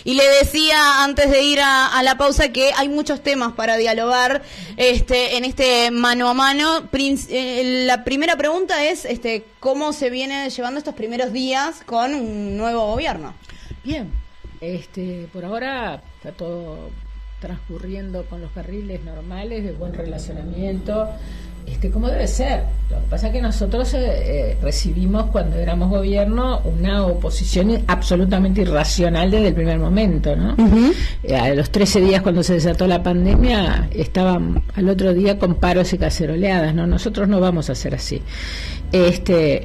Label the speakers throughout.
Speaker 1: Y le decía antes de ir a la pausa que hay muchos temas para dialogar en este mano a mano. La primera pregunta es ¿cómo se viene llevando estos primeros días con un nuevo gobierno?
Speaker 2: Bien, por ahora está todo transcurriendo con los carriles normales de buen relacionamiento, como debe ser. Lo que pasa es que nosotros recibimos, cuando éramos gobierno, una oposición absolutamente irracional desde el primer momento, ¿no? A los 13 días, cuando se desató la pandemia, estaban al otro día con paros y caceroleadas, ¿no? Nosotros no vamos a hacer así.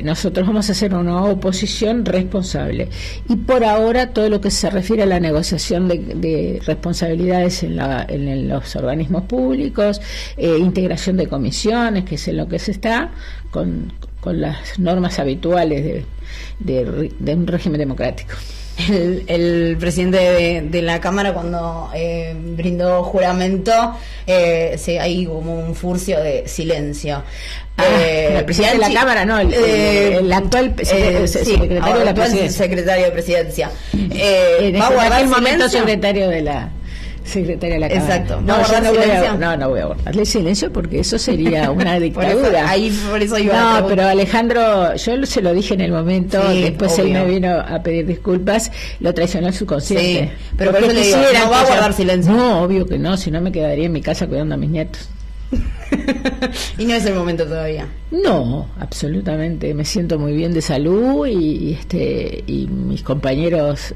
Speaker 2: Nosotros vamos a hacer una oposición responsable. Y por ahora, todo lo que se refiere a la negociación de responsabilidades en los organismos públicos, integración de comisiones, que es en lo que se está, con las normas habituales de un régimen democrático.
Speaker 1: El presidente de la Cámara, cuando brindó juramento, hay como un furcio de silencio.
Speaker 2: El presidente de la Cámara, no, el actual secretario de la Presidencia.
Speaker 1: Secretario de Presidencia.
Speaker 2: Va a guardar el momento secretaria de la Cámara.
Speaker 1: Exacto.
Speaker 2: No voy a guardarle silencio porque eso sería una dictadura.
Speaker 1: por eso iba
Speaker 2: pero Alejandro, yo se lo dije en el momento, después obvio. Él me vino a pedir disculpas, lo traicionó el subconsciente.
Speaker 1: Sí, pero por eso le digo, no va a guardar silencio.
Speaker 2: No, obvio que no, si no me quedaría en mi casa cuidando a mis nietos.
Speaker 1: Y no es el momento todavía.
Speaker 2: No, absolutamente. Me siento muy bien de salud y mis compañeros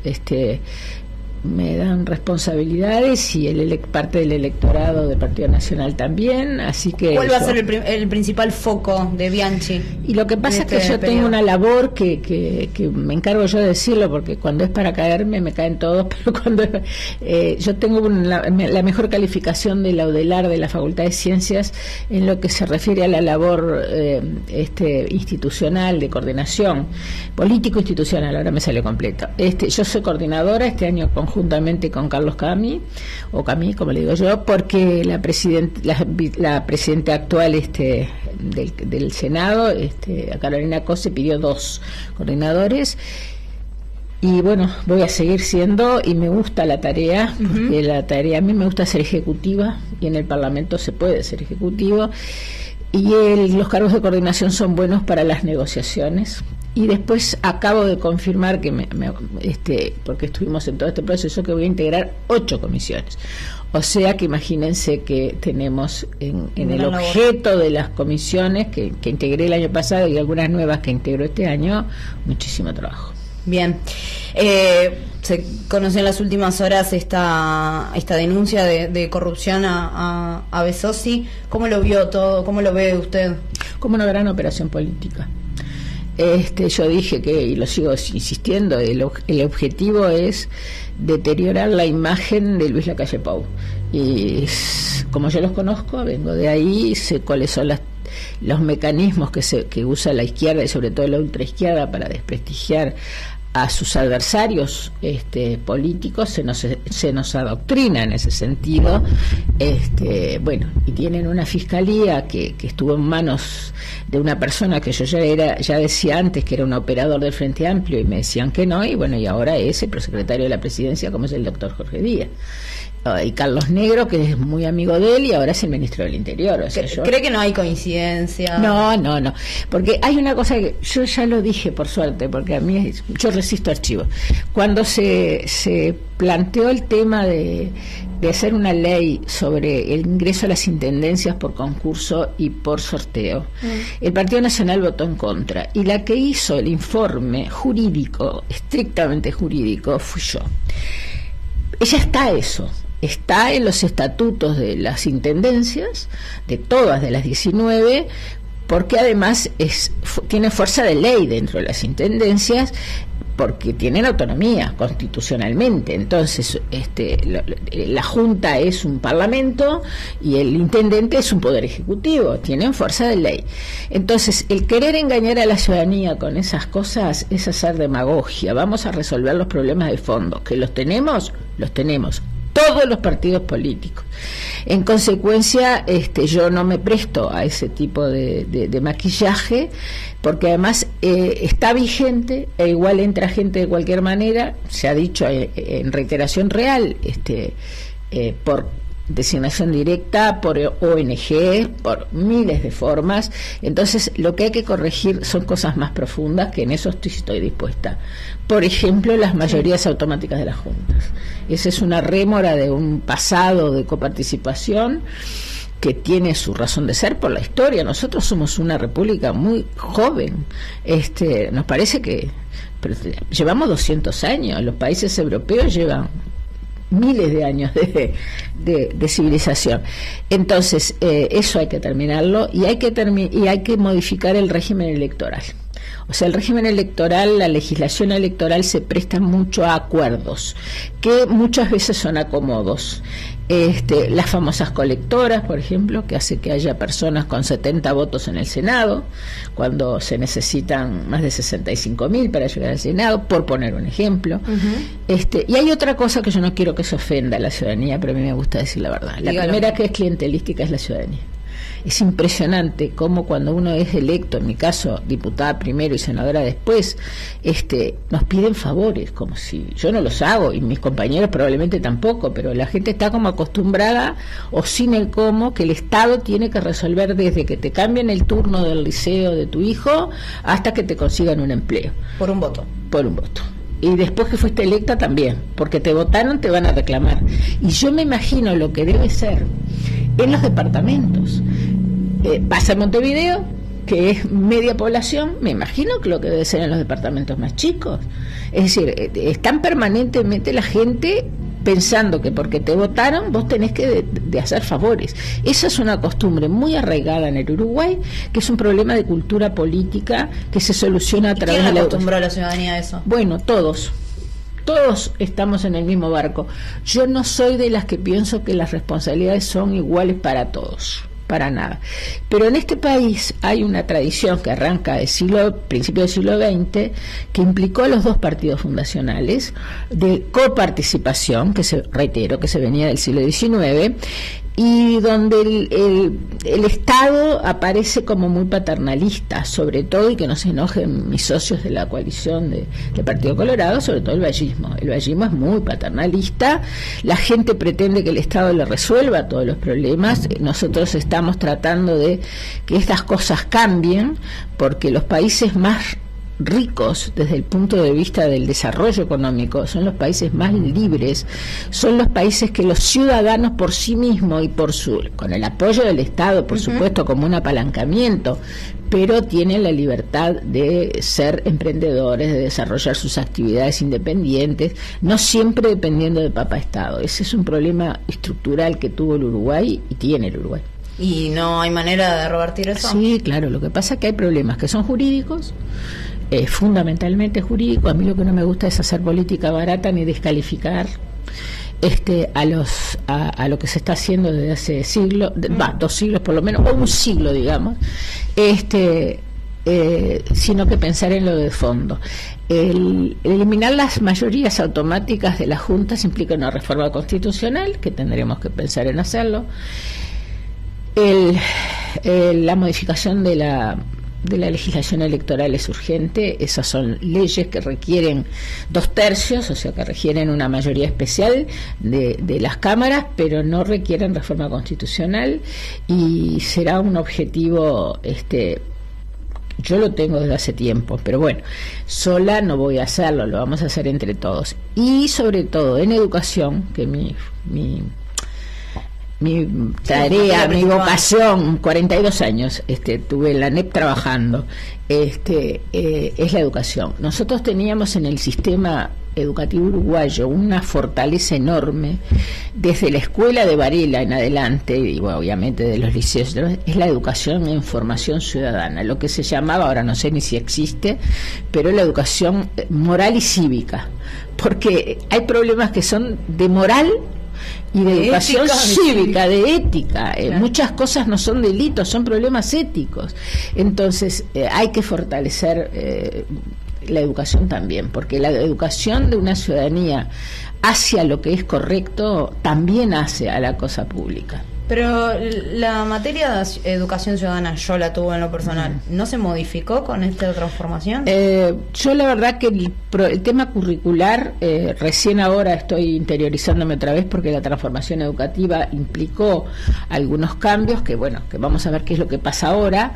Speaker 2: me dan responsabilidades y parte del electorado del Partido Nacional también, así que...
Speaker 1: ¿Cuál va a ser el principal foco de Bianchi?
Speaker 2: Y lo que pasa es que yo tengo una labor que me encargo yo de decirlo, porque cuando es para caerme me caen todos, pero cuando yo tengo la mejor calificación de la UDELAR, de la Facultad de Ciencias, en lo que se refiere a la labor institucional, de coordinación, político-institucional, ahora me sale completo. Yo soy coordinadora este año conjuntamente con Carlos Camí, o Camí, como le digo yo, porque la presidenta actual del Senado, Carolina Cose, pidió 2 coordinadores. Y bueno, voy a seguir siendo, y me gusta la tarea, porque a mí me gusta ser ejecutiva, y en el Parlamento se puede ser ejecutivo, y los cargos de coordinación son buenos para las negociaciones. Y después acabo de confirmar que porque estuvimos en todo este proceso, que voy a integrar 8 comisiones. O sea que imagínense que tenemos en el objeto de las comisiones que integré el año pasado y algunas nuevas que integro este año, muchísimo trabajo.
Speaker 1: Bien. Se conoció en las últimas horas esta denuncia de corrupción a Besosi. ¿Cómo lo vio todo? ¿Cómo lo ve usted?
Speaker 2: Como una gran operación política. Yo dije y lo sigo insistiendo, el objetivo es deteriorar la imagen de Luis Lacalle Pou. Y como yo los conozco, vengo de ahí, sé cuáles son los mecanismos que usa la izquierda y sobre todo la ultraizquierda para desprestigiar a sus adversarios políticos. Se nos adoctrina en ese sentido, y tienen una fiscalía que estuvo en manos de una persona que yo ya decía antes que era un operador del Frente Amplio, y me decían que no, y ahora es el prosecretario de la Presidencia, como es el doctor Jorge Díaz. Y Carlos Negro, que es muy amigo de él, y ahora es el ministro del Interior. O sea,
Speaker 1: ¿Cree que no hay coincidencia?
Speaker 2: No, porque hay una cosa que yo ya lo dije, por suerte, porque a mí yo resisto archivos. Cuando se planteó el tema de hacer una ley sobre el ingreso a las intendencias por concurso y por sorteo, el Partido Nacional votó en contra, y la que hizo el informe jurídico, estrictamente jurídico, fui yo. Ya está eso. Está en los estatutos de las intendencias, de todas de las 19, porque además tiene fuerza de ley dentro de las intendencias, porque tienen autonomía constitucionalmente. Entonces la Junta es un parlamento y el intendente es un poder ejecutivo, tienen fuerza de ley. Entonces el querer engañar a la ciudadanía con esas cosas es hacer demagogia. Vamos a resolver los problemas de fondo, que los tenemos. todos los partidos políticos. En consecuencia, yo no me presto a ese tipo de maquillaje, porque además está vigente, e igual entra gente de cualquier manera, se ha dicho en reiteración real, por designación directa, por ONG, por miles de formas. Entonces lo que hay que corregir son cosas más profundas, que en eso estoy dispuesta. Por ejemplo, las mayorías automáticas de las juntas. Esa es una rémora de un pasado de coparticipación que tiene su razón de ser por la historia. Nosotros somos una república muy joven, nos parece que llevamos 200 años, los países europeos llevan miles de años de civilización. Entonces, eso hay que terminarlo, y hay que modificar el régimen electoral. O sea, el régimen electoral, la legislación electoral se presta mucho a acuerdos, que muchas veces son acomodos. Las famosas colectoras, por ejemplo, que hace que haya personas con 70 votos en el Senado, cuando se necesitan más de 65.000 para llegar al Senado, por poner un ejemplo. Y hay otra cosa que yo no quiero que se ofenda a la ciudadanía, pero a mí me gusta decir la verdad. La primera, que es clientelística, es la ciudadanía. Es impresionante cómo cuando uno es electo, en mi caso diputada primero y senadora después, nos piden favores, como si yo no los hago, y mis compañeros probablemente tampoco, pero la gente está como acostumbrada, o sin el cómo, que el Estado tiene que resolver desde que te cambien el turno del liceo de tu hijo hasta que te consigan un empleo.
Speaker 1: Por un voto.
Speaker 2: Por un voto. Y después que fuiste electa también, porque te votaron, te van a reclamar. Y yo me imagino lo que debe ser en los departamentos. Pasa en Montevideo, que es media población, me imagino que lo que debe ser en los departamentos más chicos. Es decir, están permanentemente la gente pensando que porque te votaron vos tenés que de hacer favores. Esa es una costumbre muy arraigada en el Uruguay, que es un problema de cultura política que se soluciona a través de la...
Speaker 1: ¿Quién acostumbró a la ciudadanía a eso?
Speaker 2: Bueno, todos estamos en el mismo barco. Yo no soy de las que pienso que las responsabilidades son iguales para todos, para nada. Pero en este país hay una tradición que arranca principio del siglo XX, que implicó a los dos partidos fundacionales de coparticipación, que se venía del siglo XIX, y donde el Estado aparece como muy paternalista, sobre todo, y que no se enojen mis socios de la coalición de Partido Colorado, sobre todo el vallismo. El vallismo es muy paternalista, la gente pretende que el Estado le resuelva todos los problemas. Nosotros estamos tratando de que estas cosas cambien, porque los países más ricos desde el punto de vista del desarrollo económico son los países más libres, son los países que los ciudadanos por sí mismos y con el apoyo del Estado, por supuesto, como un apalancamiento, pero tienen la libertad de ser emprendedores, de desarrollar sus actividades independientes, no siempre dependiendo de Papá Estado. Ese es un problema estructural que tuvo el Uruguay y tiene el Uruguay.
Speaker 1: ¿Y no hay manera de revertir eso?
Speaker 2: Sí, claro, lo que pasa es que hay problemas que son jurídicos, fundamentalmente jurídico. A mí lo que no me gusta es hacer política barata ni descalificar a lo que se está haciendo desde hace siglos, 2 siglos por lo menos, o un siglo, digamos, sino que pensar en lo de fondo. Eliminar las mayorías automáticas de las juntas implica una reforma constitucional, que tendremos que pensar en hacerlo. La modificación de la legislación electoral es urgente. Esas son leyes que requieren 2/3, o sea, que requieren una mayoría especial de las cámaras, pero no requieren reforma constitucional, y será un objetivo, yo lo tengo desde hace tiempo, pero bueno, sola no voy a hacerlo, lo vamos a hacer entre todos. Y sobre todo en educación, que mi tarea, mi vocación, 42 años tuve en la ANEP trabajando, es la educación. Nosotros teníamos en el sistema educativo uruguayo una fortaleza enorme, desde la escuela de Varela en adelante, y bueno, obviamente de los liceos, es la educación en formación ciudadana, lo que se llamaba, ahora no sé ni si existe, pero la educación moral y cívica, porque hay problemas que son de moral y de educación cívica, de ética. Claro. Muchas cosas no son delitos, son problemas éticos. Entonces hay que fortalecer la educación también, porque la educación de una ciudadanía hacia lo que es correcto, también hace a la cosa pública.
Speaker 1: Pero la materia de educación ciudadana, yo la tuve en lo personal, ¿no se modificó con esta transformación?
Speaker 2: Yo la verdad que el tema curricular, recién ahora estoy interiorizándome otra vez porque la transformación educativa implicó algunos cambios que vamos a ver qué es lo que pasa ahora.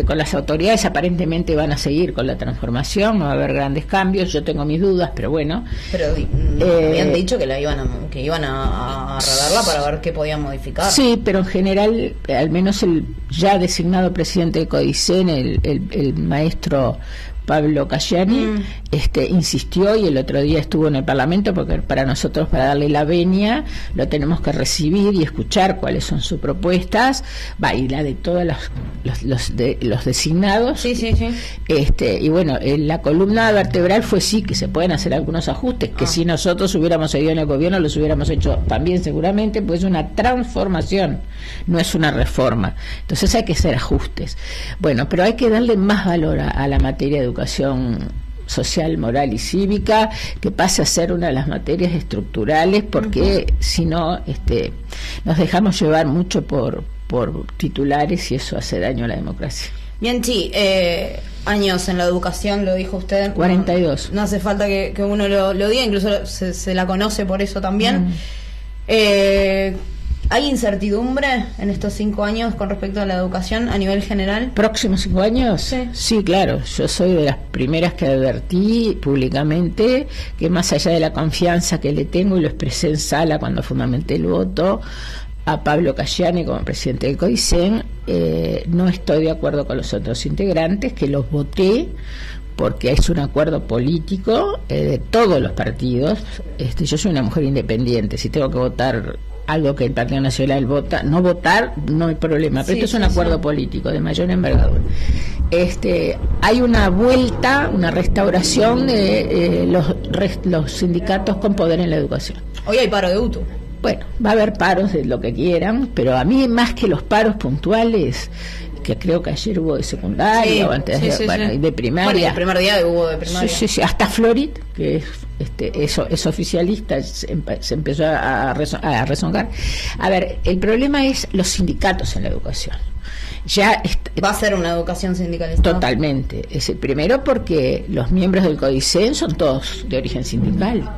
Speaker 2: Con las autoridades aparentemente van a seguir con la transformación, no va a haber grandes cambios, yo tengo mis dudas, pero bueno.
Speaker 1: Pero habían dicho que iban a reverla para ver qué podían modificar.
Speaker 2: Sí, pero en general, al menos el ya designado presidente de CODICEN, el maestro Pablo Cayani, insistió, y el otro día estuvo en el Parlamento, porque para nosotros, para darle la venia, lo tenemos que recibir y escuchar cuáles son sus propuestas, y la de todos los designados.
Speaker 1: Sí.
Speaker 2: Y bueno, la columna vertebral fue sí que se pueden hacer algunos ajustes, que si nosotros hubiéramos seguido en el gobierno los hubiéramos hecho también seguramente, pues es una transformación, no es una reforma. Entonces hay que hacer ajustes. Bueno, pero hay que darle más valor a la materia de educación social, moral y cívica, que pase a ser una de las materias estructurales, porque si no nos dejamos llevar mucho por titulares y eso hace daño a la democracia.
Speaker 1: Bien, sí, años en la educación, lo dijo usted.
Speaker 2: 42.
Speaker 1: No hace falta que uno lo diga, incluso se la conoce por eso también. ¿Hay incertidumbre en estos 5 años con respecto a la educación a nivel general?
Speaker 2: ¿Próximos 5 años? Sí, claro. Yo soy de las primeras que advertí públicamente que, más allá de la confianza que le tengo, y lo expresé en sala cuando fundamenté el voto a Pablo Cayani como presidente del CODICEN, no estoy de acuerdo con los otros integrantes, que los voté porque es un acuerdo político de todos los partidos. Yo soy una mujer independiente, si tengo que votar algo que el Partido Nacional vota, no votar, no hay problema, pero esto es un acuerdo político de mayor envergadura. Hay una vuelta, una restauración de los sindicatos con poder en la educación.
Speaker 1: Hoy hay paro de UTU.
Speaker 2: Bueno, va a haber paros de lo que quieran, pero a mí, más que los paros puntuales, que creo que ayer hubo de secundaria o antes de primaria.
Speaker 1: Bueno, el primer día hubo de primaria.
Speaker 2: Sí, hasta Florit, que es oficialista, se empezó a rezongar. A ver, el problema es los sindicatos en la educación. Va a ser una educación sindicalizada. Totalmente. Es el primero porque los miembros del CODICEN son todos de origen sindical.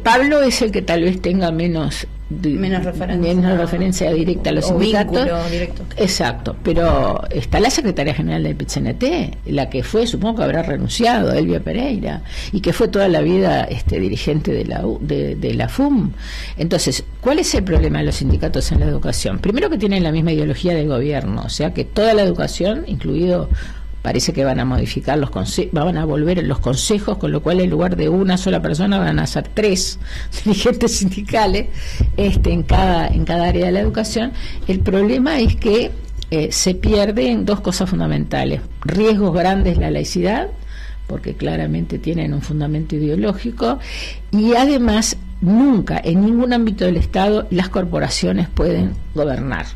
Speaker 2: Pablo es el que tal vez tenga menos referencia directa a los sindicatos.
Speaker 1: Directo.
Speaker 2: Exacto, pero está la secretaria general del PIT-CNT, la que fue, supongo que habrá renunciado, Elvia Pereira, y que fue toda la vida dirigente de la FUM. Entonces, ¿cuál es el problema de los sindicatos en la educación? Primero, que tienen la misma ideología del gobierno, o sea que toda la educación, incluido, parece que van a modificar van a volver los consejos, con lo cual en lugar de una sola persona van a ser 3 dirigentes sindicales en cada área de la educación. El problema es que se pierden 2 cosas fundamentales: riesgos grandes, la laicidad, porque claramente tienen un fundamento ideológico, y además nunca en ningún ámbito del Estado las corporaciones pueden gobernar,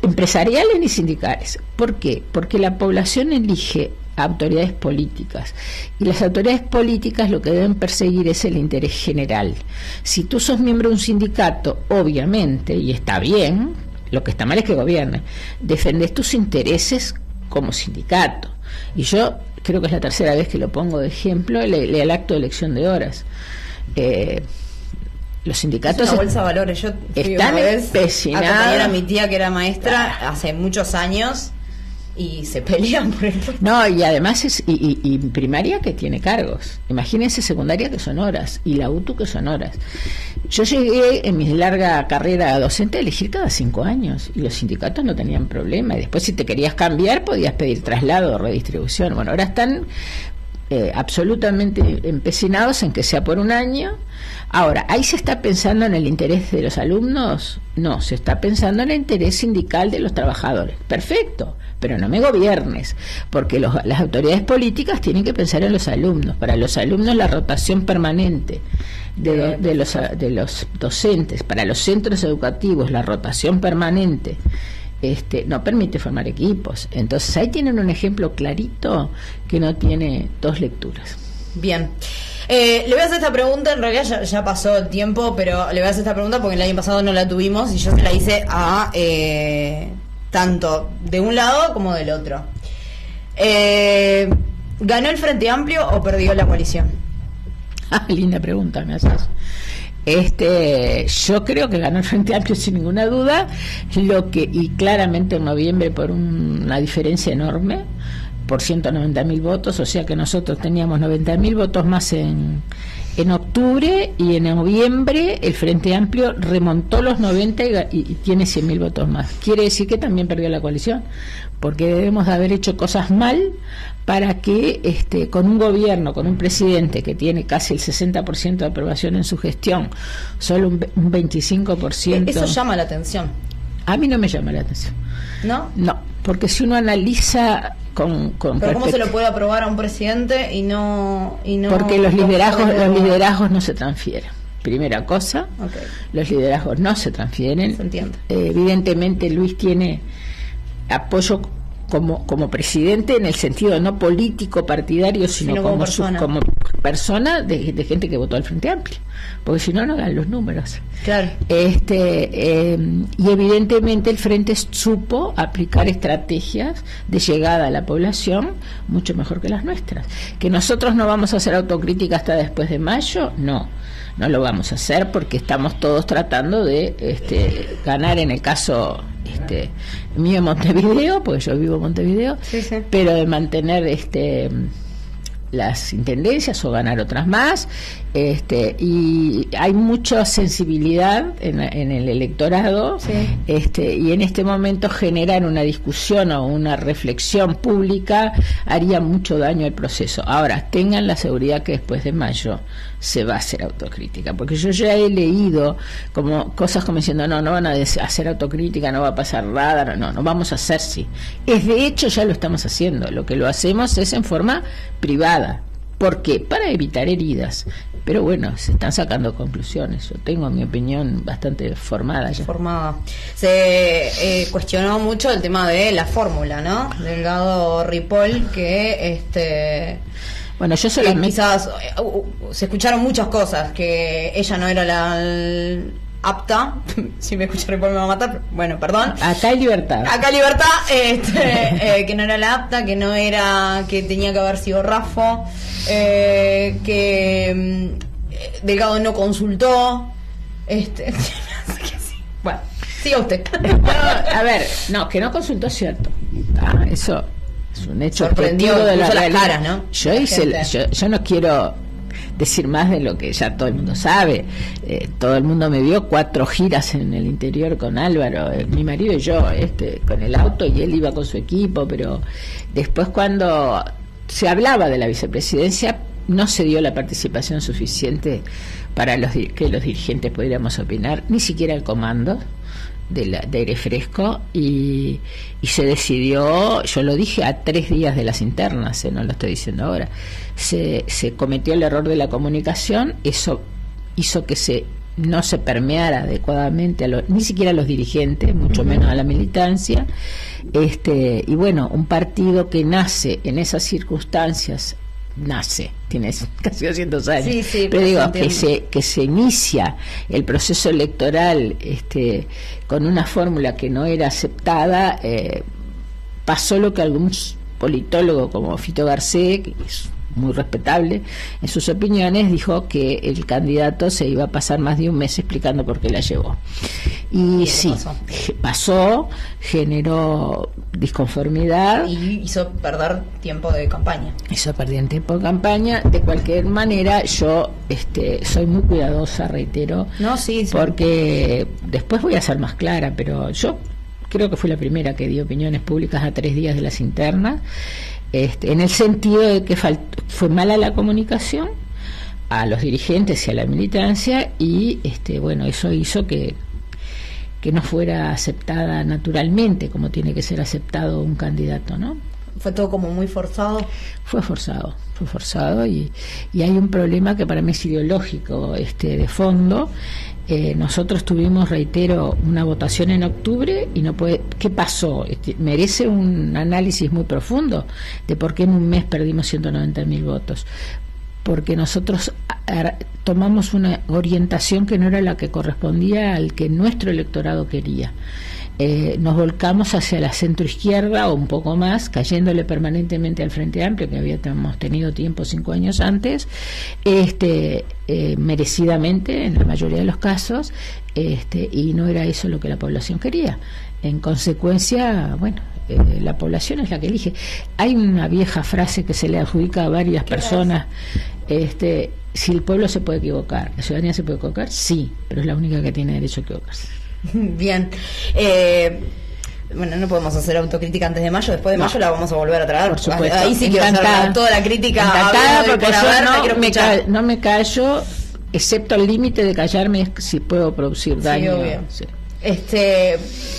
Speaker 2: empresariales ni sindicales. ¿Por qué? Porque la población elige autoridades políticas, y las autoridades políticas lo que deben perseguir es el interés general. Si tú sos miembro de un sindicato, obviamente, y está bien, lo que está mal es que gobiernen, defendés tus intereses como sindicato. Y yo creo que es la 3ª vez que lo pongo de ejemplo, el acto de elección de horas. Los sindicatos
Speaker 1: es una bolsa de valores. Yo fui
Speaker 2: están
Speaker 1: una vez
Speaker 2: empecinados.
Speaker 1: A acompañar a mi tía, que era maestra hace muchos años, y se pelean por el puesto.
Speaker 2: No, y además y primaria, que tiene cargos. Imagínense secundaria, que son horas, y la UTU, que son horas. Yo llegué en mi larga carrera docente a elegir cada 5 años, y los sindicatos no tenían problema, y después, si te querías cambiar, podías pedir traslado o redistribución. Bueno, ahora están absolutamente empecinados en que sea por un año. Ahora, ¿ahí se está pensando en el interés de los alumnos? No, se está pensando en el interés sindical de los trabajadores. Perfecto, pero no me gobiernes, porque las autoridades políticas tienen que pensar en los alumnos. Para los alumnos, la rotación permanente de los docentes, para los centros educativos, la rotación permanente no permite formar equipos. Entonces ahí tienen un ejemplo clarito que no tiene 2 lecturas.
Speaker 1: Bien. Le voy a hacer esta pregunta, en realidad ya pasó el tiempo, pero le voy a hacer esta pregunta porque el año pasado no la tuvimos y yo se la hice a tanto de un lado como del otro. ¿Ganó el Frente Amplio o perdió la coalición?
Speaker 2: Linda pregunta me haces. Yo creo que ganó el Frente Amplio sin ninguna duda, y claramente en noviembre por una diferencia enorme, por 190.000 votos, o sea que nosotros teníamos 90.000 votos más en octubre, y en noviembre el Frente Amplio remontó los 90 y tiene 100.000 votos más. Quiere decir que también perdió la coalición, porque debemos de haber hecho cosas mal para que con un gobierno, con un presidente que tiene casi el 60% de aprobación en su gestión, solo un 25%...
Speaker 1: Eso llama la atención.
Speaker 2: A mí no me llama la atención.
Speaker 1: ¿No?
Speaker 2: No, porque si uno analiza
Speaker 1: pero ¿cómo se lo puede aprobar a un presidente y no
Speaker 2: porque los liderazgos no se transfieren. Primera cosa,
Speaker 1: okay.
Speaker 2: Los liderazgos no se transfieren.
Speaker 1: Se entiende.
Speaker 2: Evidentemente Luis tiene apoyo como presidente en el sentido no político partidario, sino como persona de gente que votó al Frente Amplio, porque si no dan los números.
Speaker 1: Claro.
Speaker 2: Y evidentemente el Frente supo aplicar estrategias de llegada a la población mucho mejor que las nuestras. Que nosotros no vamos a hacer autocrítica hasta después de mayo, no lo vamos a hacer, porque estamos todos tratando de ganar, en el caso mío en Montevideo, porque yo vivo en Montevideo,
Speaker 1: sí.
Speaker 2: Pero de mantener las intendencias o ganar otras más, y hay mucha sensibilidad en el electorado,
Speaker 1: sí.
Speaker 2: Y en este momento generar una discusión o una reflexión pública haría mucho daño al proceso. Ahora, tengan la seguridad que después de mayo se va a hacer autocrítica, porque yo ya he leído cosas como diciendo no van a hacer autocrítica, no va a pasar nada, no vamos a hacer, sí. De hecho ya lo estamos haciendo, lo que lo hacemos es en forma privada. ¿Por qué? Para evitar heridas. Pero bueno, se están sacando conclusiones. Yo tengo mi opinión bastante formada ya.
Speaker 1: Se cuestionó mucho el tema de la fórmula, ¿no? Delgado Ripoll, que
Speaker 2: bueno, yo solamente...
Speaker 1: quizás se escucharon muchas cosas, que ella no era la apta, si me escucha Ripoll me va a matar, bueno, perdón.
Speaker 2: Acá hay libertad.
Speaker 1: Que no era la apta, que no era, que tenía que haber sido Raffo, que Delgado no consultó, bueno, siga usted.
Speaker 2: A ver, que no consultó es cierto. Eso es un hecho
Speaker 1: sorprendido
Speaker 2: de la
Speaker 1: las caras, ¿no?
Speaker 2: Yo no quiero decir más de lo que ya todo el mundo sabe. Todo el mundo me vio 4 giras en el interior con Álvaro, mi marido y yo, con el auto, y él iba con su equipo, pero después cuando se hablaba de la vicepresidencia no se dio la participación suficiente para que los dirigentes pudiéramos opinar, ni siquiera el comando de aire fresco, y se decidió, yo lo dije, a 3 días de las internas, no lo estoy diciendo ahora, se cometió el error de la comunicación. Eso hizo que no se permeara adecuadamente ni siquiera a los dirigentes, mucho menos a la militancia, y bueno, un partido que nace en esas circunstancias, tiene casi 200 años,
Speaker 1: sí,
Speaker 2: pero digo que se inicia el proceso electoral con una fórmula que no era aceptada. Pasó lo que algún politólogo como Fito Garcés, que es muy respetable en sus opiniones, dijo que el candidato se iba a pasar más de un mes explicando por qué la llevó. Y sí, pasó, generó disconformidad.
Speaker 1: Y hizo perder tiempo de campaña.
Speaker 2: De cualquier manera, yo soy muy cuidadosa, reitero, porque después voy a ser más clara, pero yo creo que fui la primera que dio opiniones públicas a 3 días de las internas, en el sentido de que fue mala la comunicación a los dirigentes y a la militancia, y bueno, eso hizo que no fuera aceptada naturalmente como tiene que ser aceptado un candidato, ¿no?
Speaker 1: Fue todo como muy forzado.
Speaker 2: Fue forzado y hay un problema que para mí es ideológico, de fondo. Nosotros tuvimos, reitero, una votación en octubre y ¿qué pasó? Merece un análisis muy profundo de por qué en un mes perdimos 190.000 votos. porque nosotros tomamos una orientación que no era la que correspondía al que nuestro electorado quería. Nos volcamos hacia la centroizquierda o un poco más, cayéndole permanentemente al Frente Amplio, que habíamos tenido tiempo 5 años antes, merecidamente en la mayoría de los casos, y no era eso lo que la población quería. En consecuencia, bueno, la población es la que elige. Hay una vieja frase que se le adjudica a varias personas, si el pueblo se puede equivocar, la ciudadanía se puede equivocar, sí, pero es la única que tiene derecho a equivocarse.
Speaker 1: Bien. Bueno, no podemos hacer autocrítica antes de mayo. Después de mayo la vamos a volver a traer.
Speaker 2: Por supuesto.
Speaker 1: Ahí sí quiero hacer toda la crítica.
Speaker 2: Encantada, porque yo no me callo, excepto al límite de callarme si puedo producir daño.
Speaker 1: Sí, obvio. Sí.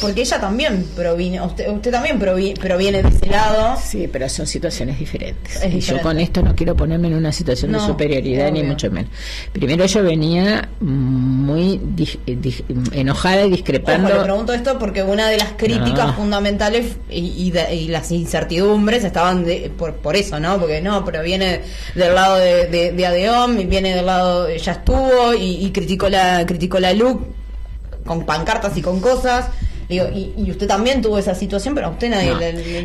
Speaker 1: Porque ella también proviene, usted también proviene de ese lado.
Speaker 2: Sí, pero son situaciones diferentes. Y yo con esto no quiero ponerme en una situación de superioridad, ni mucho menos. Primero, yo venía muy enojada y discrepando.
Speaker 1: Le pregunto esto porque una de las críticas fundamentales y las incertidumbres estaban por eso, ¿no? Porque proviene del lado de ADEOM, y viene del lado, ya estuvo y criticó la LUC con pancartas y con cosas. Digo, y usted también tuvo esa situación, pero a usted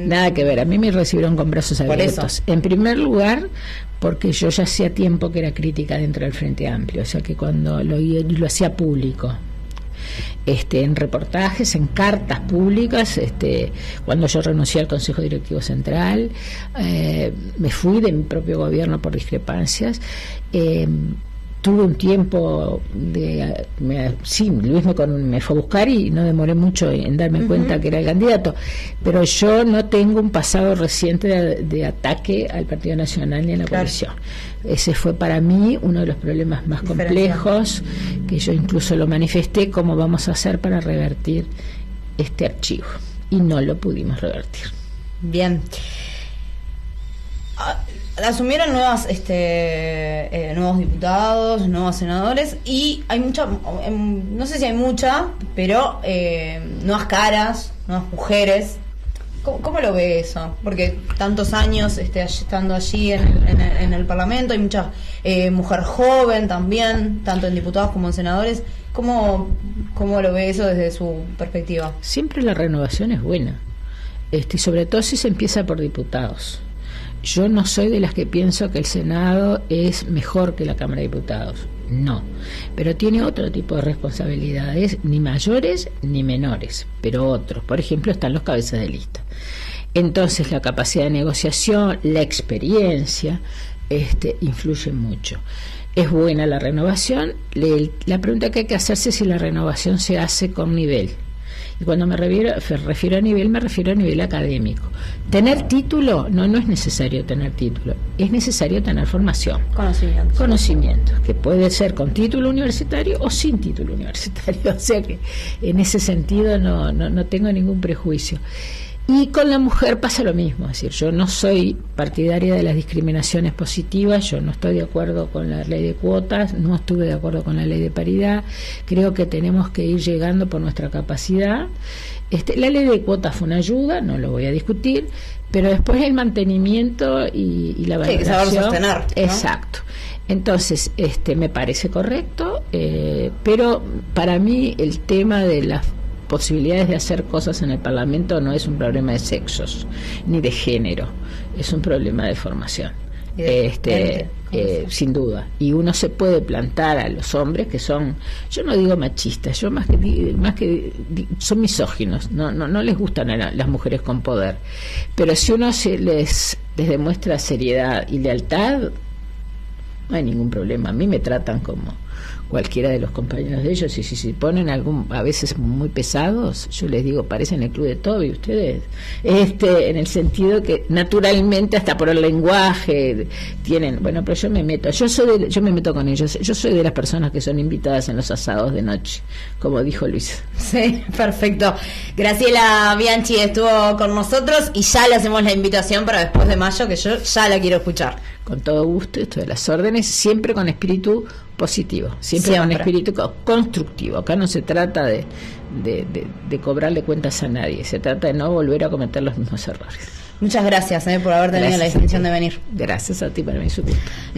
Speaker 2: nada que ver. A mí me recibieron con brazos abiertos. En primer lugar, porque yo ya hacía tiempo que era crítica dentro del Frente Amplio, o sea que cuando lo hacía público, en reportajes, en cartas públicas, cuando yo renuncié al Consejo Directivo Central, me fui de mi propio gobierno por discrepancias. Tuve un tiempo Luis me fue a buscar y no demoré mucho en darme cuenta que era el candidato, pero yo no tengo un pasado reciente de ataque al Partido Nacional ni a la coalición. Ese fue para mí uno de los problemas más complejos, que yo incluso lo manifesté, cómo vamos a hacer para revertir este archivo, y no lo pudimos revertir.
Speaker 1: Bien. Asumieron nuevos diputados, nuevos senadores, y hay mucha, no sé si hay mucha, pero nuevas caras, nuevas mujeres. ¿Cómo lo ve eso? Porque tantos años estando allí en el Parlamento, hay mucha mujer joven también, tanto en diputados como en senadores. ¿Cómo lo ve eso desde su perspectiva?
Speaker 2: Siempre la renovación es buena, y sobre todo si se empieza por diputados. Yo no soy de las que pienso que el Senado es mejor que la Cámara de Diputados, no, pero tiene otro tipo de responsabilidades, ni mayores ni menores, pero otros. Por ejemplo, están los cabezas de lista. Entonces la capacidad de negociación, la experiencia, influye mucho. Es buena la renovación. La pregunta que hay que hacerse es si la renovación se hace con nivel. Y cuando me refiero a nivel, me refiero a nivel académico. ¿Tener título? No es necesario tener título. Es necesario tener formación. Conocimiento, que puede ser con título universitario o sin título universitario. O sea que en ese sentido no tengo ningún prejuicio. Y con la mujer pasa lo mismo, es decir, yo no soy partidaria de las discriminaciones positivas, yo no estoy de acuerdo con la ley de cuotas, no estuve de acuerdo con la ley de paridad, creo que tenemos que ir llegando por nuestra capacidad. La ley de cuotas fue una ayuda, no lo voy a discutir, pero después el mantenimiento y la valoración.
Speaker 1: Hay que saber sostener, ¿no?
Speaker 2: Exacto. Entonces, me parece correcto, pero para mí el tema de las posibilidades de hacer cosas en el Parlamento no es un problema de sexos ni de género, es un problema de formación, sin duda. Y uno se puede plantar a los hombres que son, yo no digo machistas, yo más que son misóginos, no les gustan a las mujeres con poder, pero si uno les demuestra seriedad y lealtad, no hay ningún problema. A mí me tratan como cualquiera de los compañeros de ellos, y si ponen a veces muy pesados, yo les digo, parecen el Club de Toby ustedes, en el sentido que naturalmente hasta por el lenguaje tienen, pero yo me meto con ellos, yo soy de las personas que son invitadas en los asados de noche, como dijo Luis.
Speaker 1: Sí, perfecto. Graciela Bianchi estuvo con nosotros y ya le hacemos la invitación para después de mayo, que yo ya la quiero escuchar.
Speaker 2: Con todo gusto, esto de las órdenes, siempre con espíritu positivo, siempre con espíritu constructivo. Acá no se trata de cobrarle cuentas a nadie, se trata de no volver a cometer los mismos errores.
Speaker 1: Muchas gracias por haber tenido la distinción de venir.
Speaker 2: Gracias a ti, para mí es un gusto.